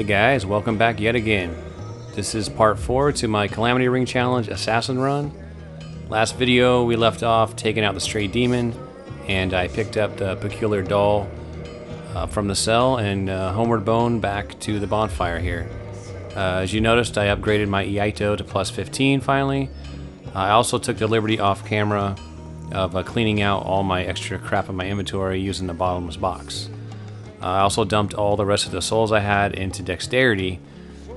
Hey guys, welcome back yet again. This is part 4 to my Calamity Ring Challenge Assassin Run. Last video we left off taking out the stray demon, and I picked up the peculiar doll from the cell and homeward bone back to the bonfire here. As you noticed, I upgraded my Iaito to plus 15 finally. I also took the liberty off camera of cleaning out all my extra crap in my inventory using the bottomless box. I also dumped all the rest of the souls I had into dexterity,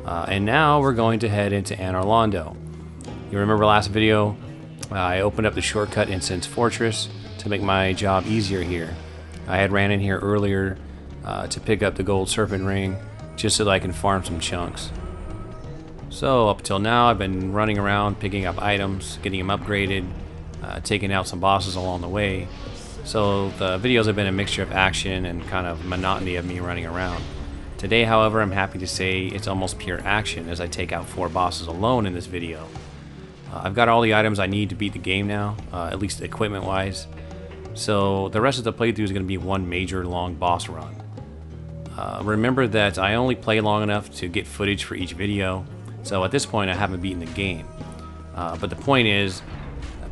and now we're going to head into Anor Londo. You remember last video, I opened up the shortcut in Sin's Fortress to make my job easier here. I had ran in here earlier to pick up the gold serpent ring just so that I can farm some chunks. So up till now I've been running around picking up items, getting them upgraded, taking out some bosses along the way. So the videos have been a mixture of action and kind of monotony of me running around. Today, however, I'm happy to say it's almost pure action as I take out 4 bosses alone in this video. I've got all the items I need to beat the game now, at least equipment wise. So the rest of the playthrough is going to be one major long boss run. Remember that I only play long enough to get footage for each video, so at this point I haven't beaten the game. But the point is,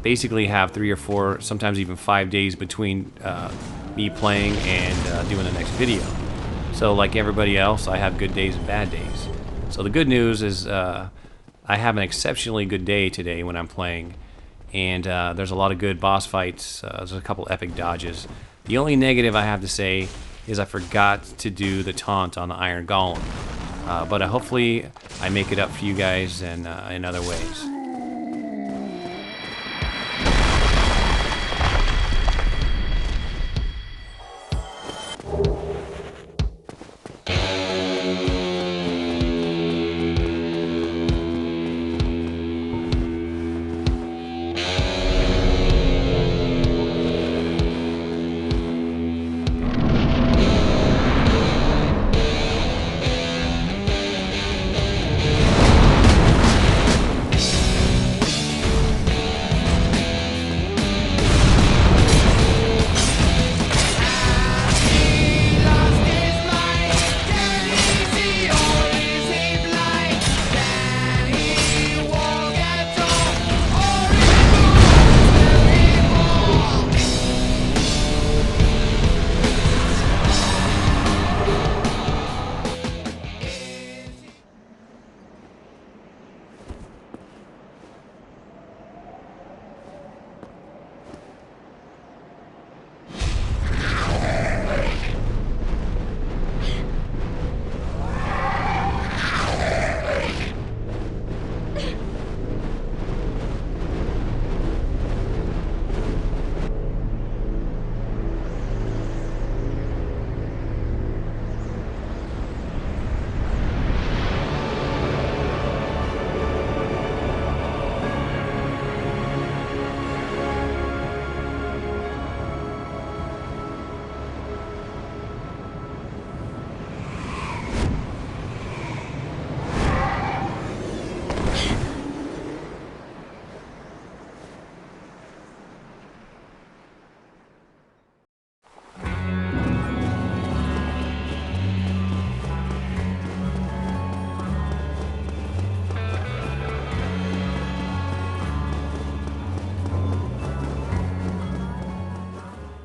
basically have 3 or 4, sometimes even 5 days between me playing and doing the next video. So like everybody else, I have good days and bad days. So the good news is I have an exceptionally good day today when I'm playing, and there's a lot of good boss fights. There's a couple epic dodges. The only negative I have to say is I forgot to do the taunt on the Iron Golem. But hopefully I make it up for you guys in other ways.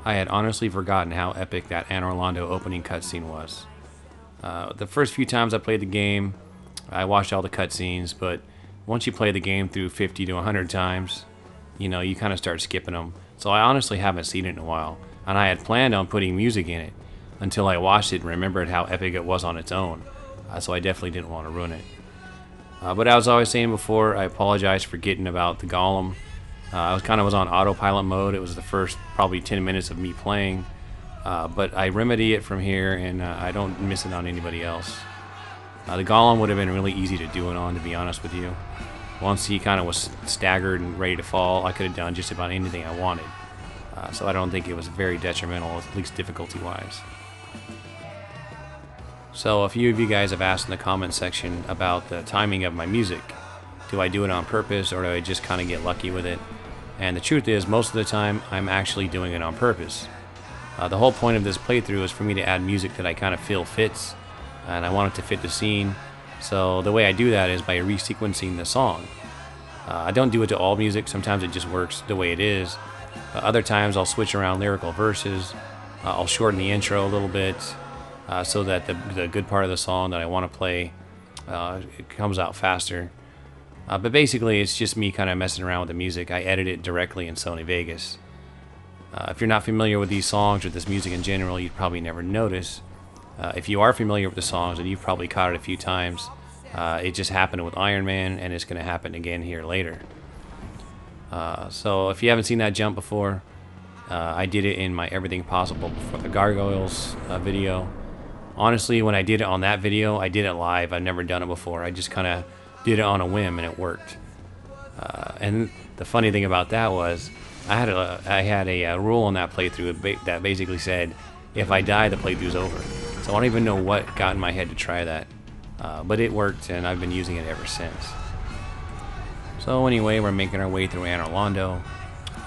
I had honestly forgotten how epic that Anor Londo opening cutscene was. The first few times I played the game, I watched all the cutscenes, but once you play the game through 50 to 100 times, you know, you kind of start skipping them. So I honestly haven't seen it in a while, and I had planned on putting music in it until I watched it and remembered how epic it was on its own. So I definitely didn't want to ruin it. But as I was saying before, I apologize for forgetting about the Golem. I was on autopilot mode. It was the first probably 10 minutes of me playing, but I remedy it from here, and I don't miss it on anybody else. The Golem would have been really easy to do it on, to be honest with you. Once he kind of was staggered and ready to fall, I could have done just about anything I wanted. So I don't think it was very detrimental, at least difficulty-wise. So a few of you guys have asked in the comment section about the timing of my music. Do I do it on purpose, or do I just kind of get lucky with it? And the truth is, most of the time, I'm actually doing it on purpose. The whole point of this playthrough is for me to add music that I kind of feel fits and I want it to fit the scene. So the way I do that is by resequencing the song. I don't do it to all music. Sometimes it just works the way it is. Other times I'll switch around lyrical verses. I'll shorten the intro a little bit so that the good part of the song that I want to play it comes out faster. But basically it's just me kind of messing around with the music. I edit it directly in Sony Vegas. If you're not familiar with these songs or this music in general, you'd probably never notice. If you are familiar with the songs, and you've probably caught it a few times, it just happened with Iron Man, and it's going to happen again here later. So if you haven't seen that jump before, I did it in my Everything Possible for the Gargoyles video. Honestly, when I did it on that video, I did it live. I've never done it before. I just kind of did it on a whim, and it worked. And the funny thing about that was, I had a rule on that playthrough that basically said, if I die, the playthrough's over. So I don't even know what got in my head to try that. But it worked, and I've been using it ever since. So anyway, we're making our way through Anor Londo.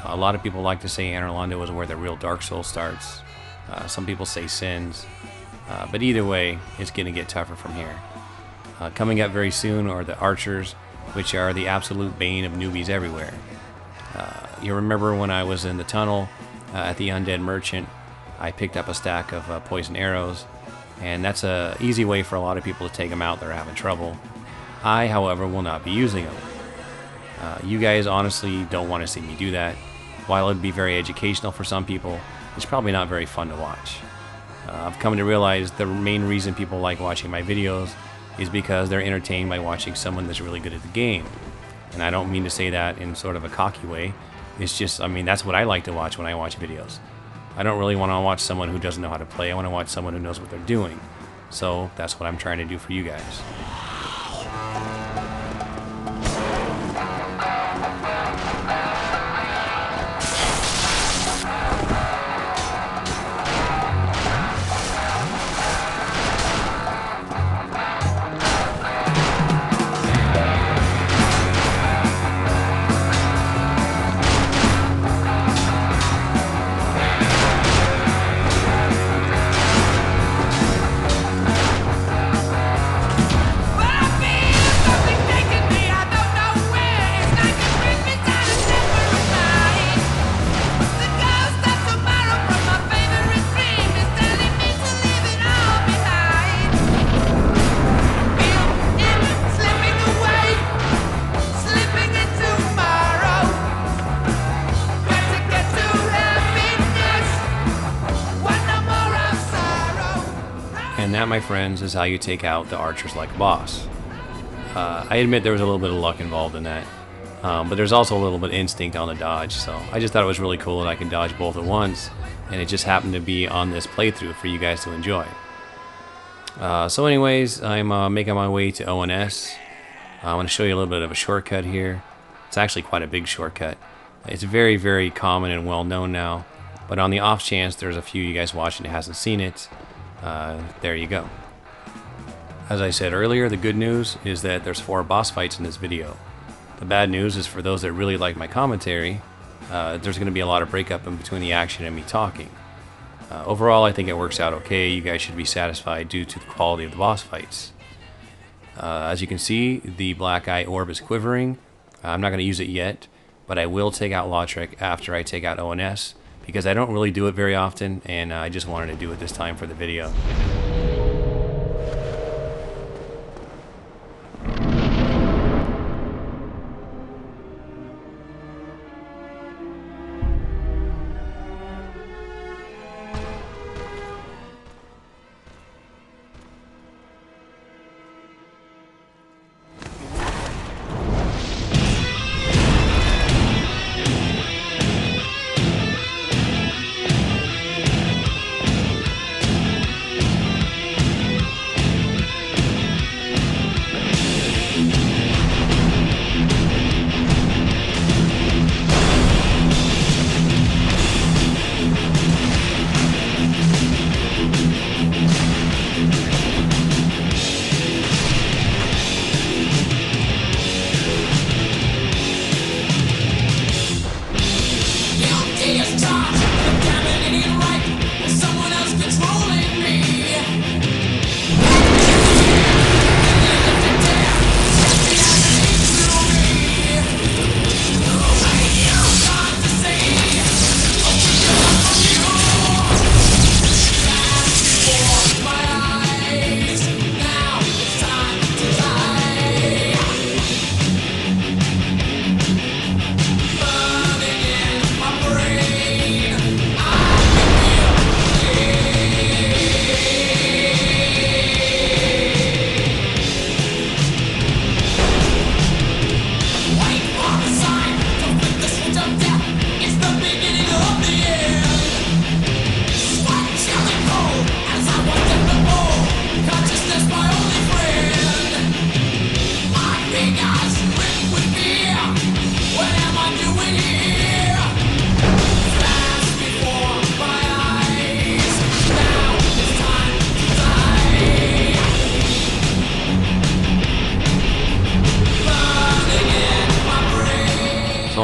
A lot of people like to say Anor Londo is where the real Dark Souls starts. Some people say Sins. But either way, it's going to get tougher from here. Coming up very soon are the Archers, which are the absolute bane of newbies everywhere. You remember when I was in the tunnel at the Undead Merchant, I picked up a stack of poison arrows, and that's an easy way for a lot of people to take them out that are having trouble. I, however, will not be using them. You guys honestly don't want to see me do that. While it'd be very educational for some people, it's probably not very fun to watch. I've come to realize the main reason people like watching my videos is because they're entertained by watching someone that's really good at the game. And I don't mean to say that in sort of a cocky way. It's just, I mean, that's what I like to watch when I watch videos. I don't really want to watch someone who doesn't know how to play. I want to watch someone who knows what they're doing. So that's what I'm trying to do for you guys. And that, my friends, is how you take out the archers like a boss. I admit there was a little bit of luck involved in that, but there's also a little bit of instinct on the dodge, so I just thought it was really cool that I could dodge both at once, and it just happened to be on this playthrough for you guys to enjoy. So anyways, I'm making my way to ONS. I'm going to show you a little bit of a shortcut here. It's actually quite a big shortcut. It's very, very common and well known now, but on the off chance there's a few of you guys watching that hasn't seen it, there you go. As I said earlier, the good news is that there's 4 boss fights in this video. The bad news is for those that really like my commentary, there's going to be a lot of breakup in between the action and me talking. Overall, I think it works out okay. You guys should be satisfied due to the quality of the boss fights. As you can see, the black eye orb is quivering. I'm not going to use it yet, but I will take out Lautrec after I take out ONS, because I don't really do it very often, and I just wanted to do it this time for the video.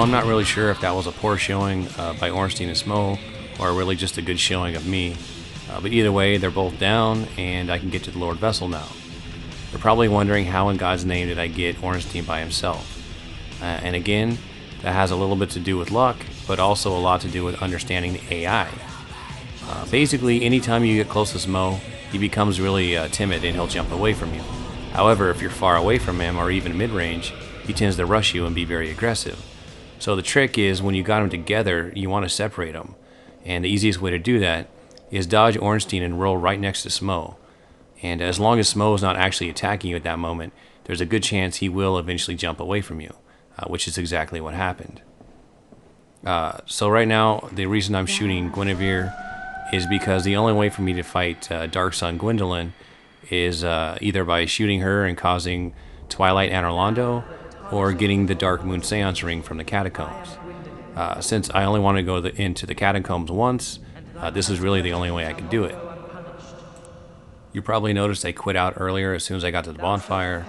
I'm not really sure if that was a poor showing by Ornstein and Smouth or really just a good showing of me. But either way, they're both down, and I can get to the Lord Vessel now. You're probably wondering how in God's name did I get Ornstein by himself. And again, that has a little bit to do with luck, but also a lot to do with understanding the AI. Basically, anytime you get close to Smouth, he becomes really timid and he'll jump away from you. However, if you're far away from him or even mid-range, he tends to rush you and be very aggressive. So the trick is when you got them together, you want to separate them. And the easiest way to do that is dodge Ornstein and roll right next to Smouth. And as long as Smouth is not actually attacking you at that moment, there's a good chance he will eventually jump away from you, which is exactly what happened. So right now, the reason I'm shooting Guinevere is because the only way for me to fight Dark Sun Gwyndolin is either by shooting her and causing Twilight Anor Londo, or getting the Dark Moon Seance ring from the catacombs. Since I only want to go into the catacombs once, this is really the only way I can do it. You probably noticed I quit out earlier as soon as I got to the bonfire,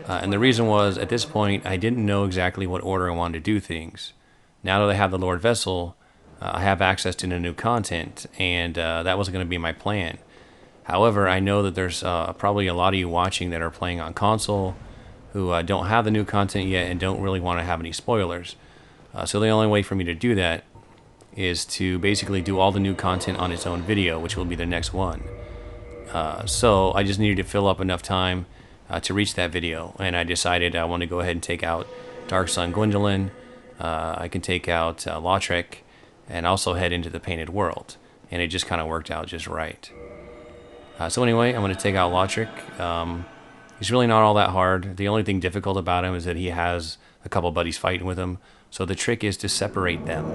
and the reason was, at this point, I didn't know exactly what order I wanted to do things. Now that I have the Lord Vessel, I have access to the new content, and that was going to be my plan. However, I know that there's probably a lot of you watching that are playing on console who don't have the new content yet and don't really want to have any spoilers. So the only way for me to do that is to basically do all the new content on its own video, which will be the next one. So I just needed to fill up enough time to reach that video, and I decided I want to go ahead and take out Dark Sun Gwyndolin. I can take out Lautrec, and also head into the Painted World, and it just kind of worked out just right. So anyway, I'm going to take out Lautrec. He's really not all that hard. The only thing difficult about him is that he has a couple buddies fighting with him, so the trick is to separate them.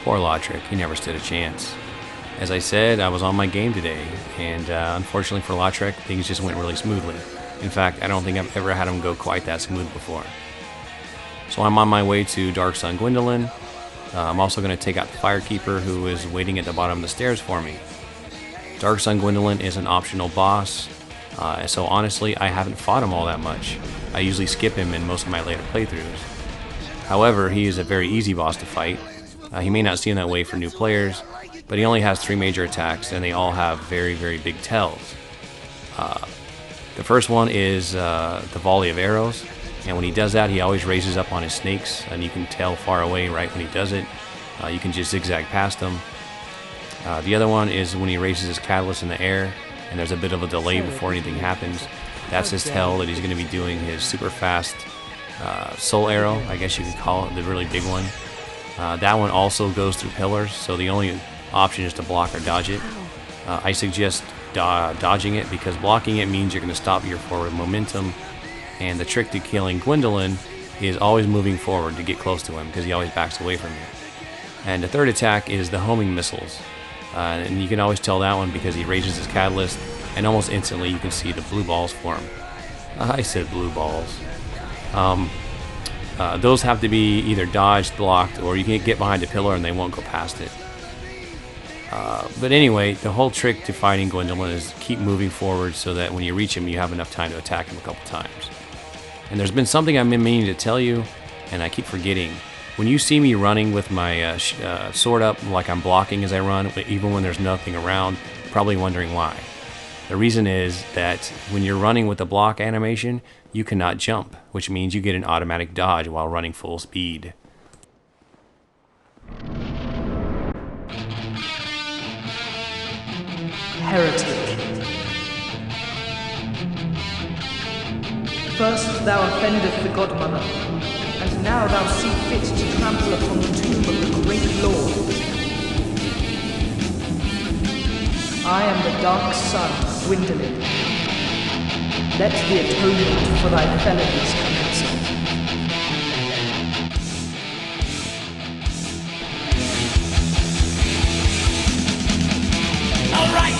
Poor Lautrec, he never stood a chance. As I said, I was on my game today, and unfortunately for Lautrec, things just went really smoothly. In fact, I don't think I've ever had him go quite that smooth before. So I'm on my way to Dark Sun Gwyndolin. I'm also going to take out the Firekeeper, who is waiting at the bottom of the stairs for me. Dark Sun Gwyndolin is an optional boss, so honestly, I haven't fought him all that much. I usually skip him in most of my later playthroughs. However, he is a very easy boss to fight. He may not seem that way for new players, but he only has 3 major attacks, and they all have very, very big tells. The first one is the volley of arrows, and when he does that, he always raises up on his snakes, and you can tell far away right when he does it. You can just zigzag past them. The other one is when he raises his catalyst in the air, and there's a bit of a delay before anything happens. That's his tell that he's going to be doing his super fast soul arrow, I guess you could call it, the really big one. That one also goes through pillars, so the only option is to block or dodge it. I suggest dodging it, because blocking it means you're going to stop your forward momentum, and the trick to killing Gwyndolin is always moving forward to get close to him, because he always backs away from you. And the third attack is the homing missiles, and you can always tell that one because he raises his catalyst, and almost instantly you can see the blue balls form. I said blue balls. Those have to be either dodged, blocked, or you can get behind a pillar and they won't go past it. But anyway, the whole trick to fighting Gwyndolin is keep moving forward so that when you reach him, you have enough time to attack him a couple times. And there's been something I've been meaning to tell you, and I keep forgetting. When you see me running with my sword up like I'm blocking as I run, even when there's nothing around, you're probably wondering why. The reason is that when you're running with the block animation, you cannot jump, which means you get an automatic dodge while running full speed. heretic. First thou offendest the Godmother, and now thou see fit to trample upon the tomb of the great Lord. I am the Dark Sun Gwyndolin. Let the atonement for thy felonies commence. All right.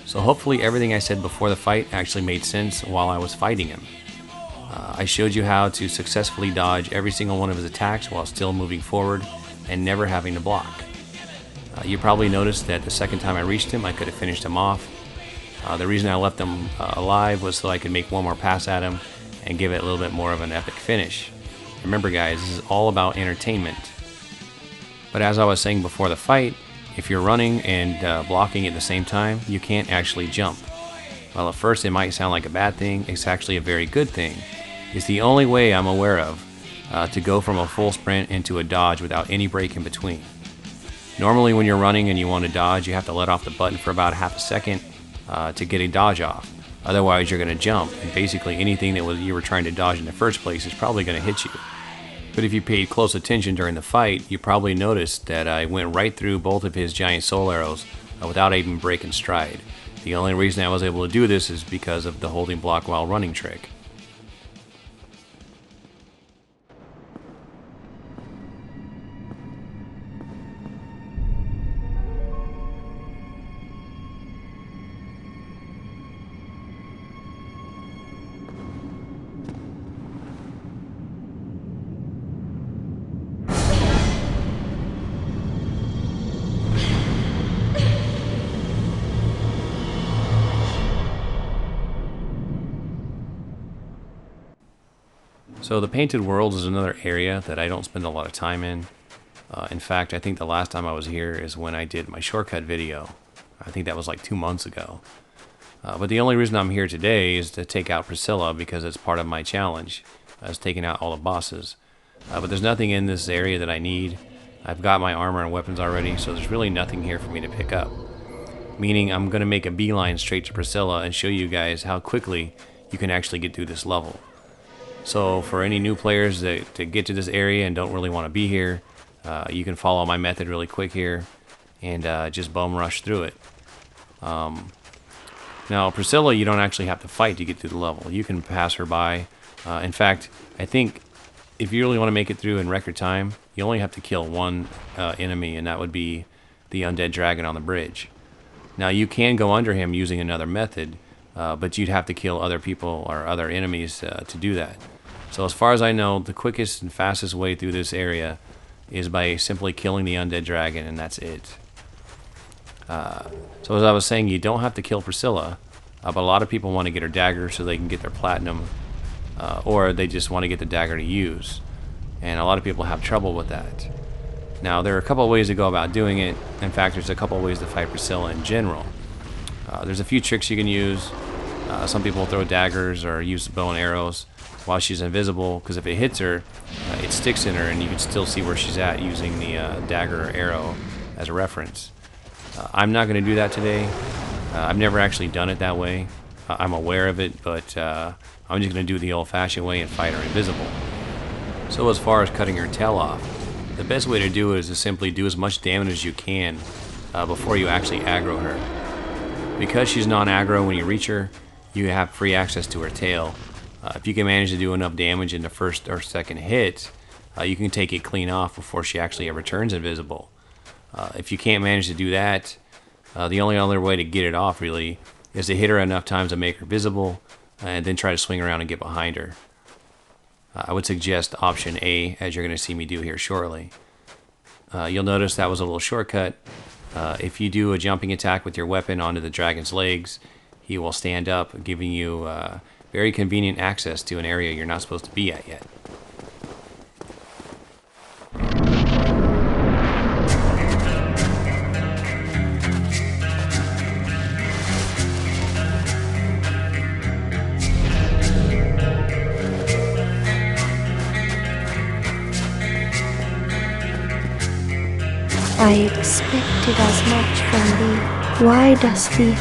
So hopefully everything I said before the fight actually made sense while I was fighting him. I showed you how to successfully dodge every single one of his attacks while still moving forward and never having to block. You probably noticed that the second time I reached him, I could have finished him off. The reason I left him alive was so I could make one more pass at him and give it a little bit more of an epic finish. Remember guys, this is all about entertainment. But as I was saying before the fight, if you're running and blocking at the same time, you can't actually jump. Well, at first it might sound like a bad thing, it's actually a very good thing. It's the only way I'm aware of to go from a full sprint into a dodge without any break in between. Normally when you're running and you want to dodge, you have to let off the button for about half a second to get a dodge off. Otherwise you're going to jump, and basically anything that you were trying to dodge in the first place is probably going to hit you. But if you paid close attention during the fight, you probably noticed that I went right through both of his giant soul arrows without even breaking stride. The only reason I was able to do this is because of the holding block while running trick. So the Painted World is another area that I don't spend a lot of time in. In fact, I think the last time I was here is when I did my shortcut video. I think that was like 2 months ago. But the only reason I'm here today is to take out Priscilla because it's part of my challenge. I was taking out all the bosses. But there's nothing in this area that I need. I've got my armor and weapons already, so there's really nothing here for me to pick up. Meaning I'm going to make a beeline straight to Priscilla and show you guys how quickly you can actually get through this level. So for any new players that get to this area and don't really want to be here, you can follow my method really quick here and just bum rush through it. Now Priscilla, you don't actually have to fight to get through the level. You can pass her by. In fact, I think if you really want to make it through in record time, you only have to kill one enemy, and that would be the undead dragon on the bridge. Now you can go under him using another method, but you'd have to kill other people or other enemies to do that. So as far as I know, the quickest and fastest way through this area is by simply killing the undead dragon, and that's it. So as I was saying, you don't have to kill Priscilla, but a lot of people want to get her dagger so they can get their platinum, or they just want to get the dagger to use. And a lot of people have trouble with that. Now there are a couple of ways to go about doing it. In fact, there's a couple of ways to fight Priscilla in general. There's a few tricks you can use. Some people throw daggers or use bow and arrows while she's invisible, because if it hits her, it sticks in her, and you can still see where she's at using the dagger or arrow as a reference. I'm not going to do that today. I've never actually done it that way. I'm aware of it, but I'm just going to do it the old-fashioned way and fight her invisible. So as far as cutting her tail off, the best way to do it is to simply do as much damage as you can before you actually aggro her. Because she's non-aggro when you reach her, you have free access to her tail. If you can manage to do enough damage in the first or second hit, you can take it clean off before she actually ever turns invisible. If you can't manage to do that, the only other way to get it off really is to hit her enough times to make her visible and then try to swing around and get behind her. I would suggest option A, as you're going to see me do here shortly. You'll notice that was a little shortcut. If you do a jumping attack with your weapon onto the dragon's legs, he will stand up, giving you very convenient access to an area you're not supposed to be at yet. I expected as much from thee. Why dost thee?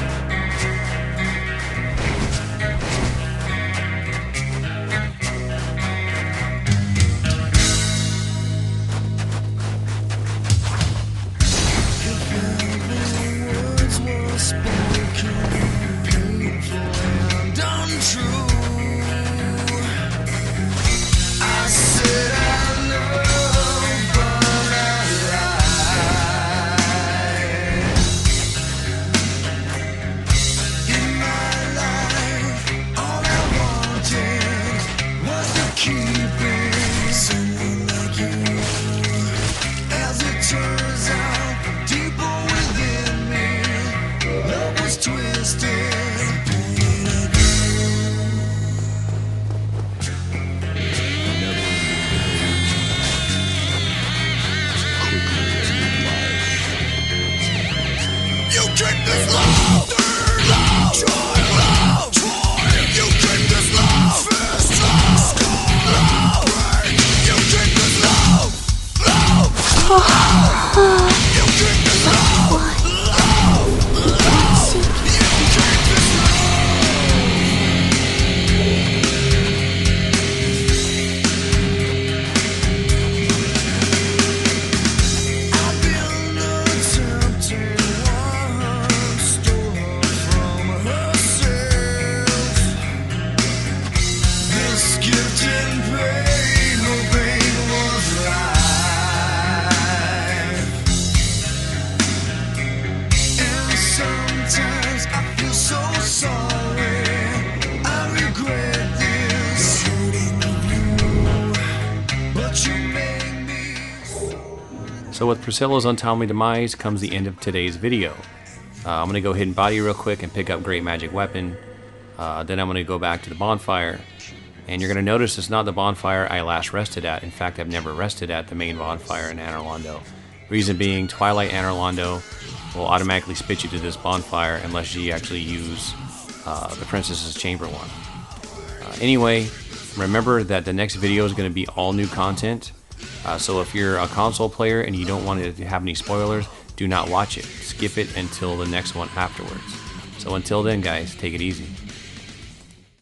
So with Priscilla's untimely demise comes the end of today's video. I'm going to go hit and body real quick and pick up Great Magic Weapon. Then I'm going to go back to the bonfire. And you're going to notice it's not the bonfire I last rested at. In fact, I've never rested at the main bonfire in Anor Londo. Reason being, Twilight Anor Londo will automatically spit you to this bonfire unless you actually use the Princess's Chamber one. Anyway, remember that the next video is going to be all new content. So if you're a console player and you don't want to have any spoilers, do not watch it. Skip it until the next one afterwards. So until then, guys, take it easy.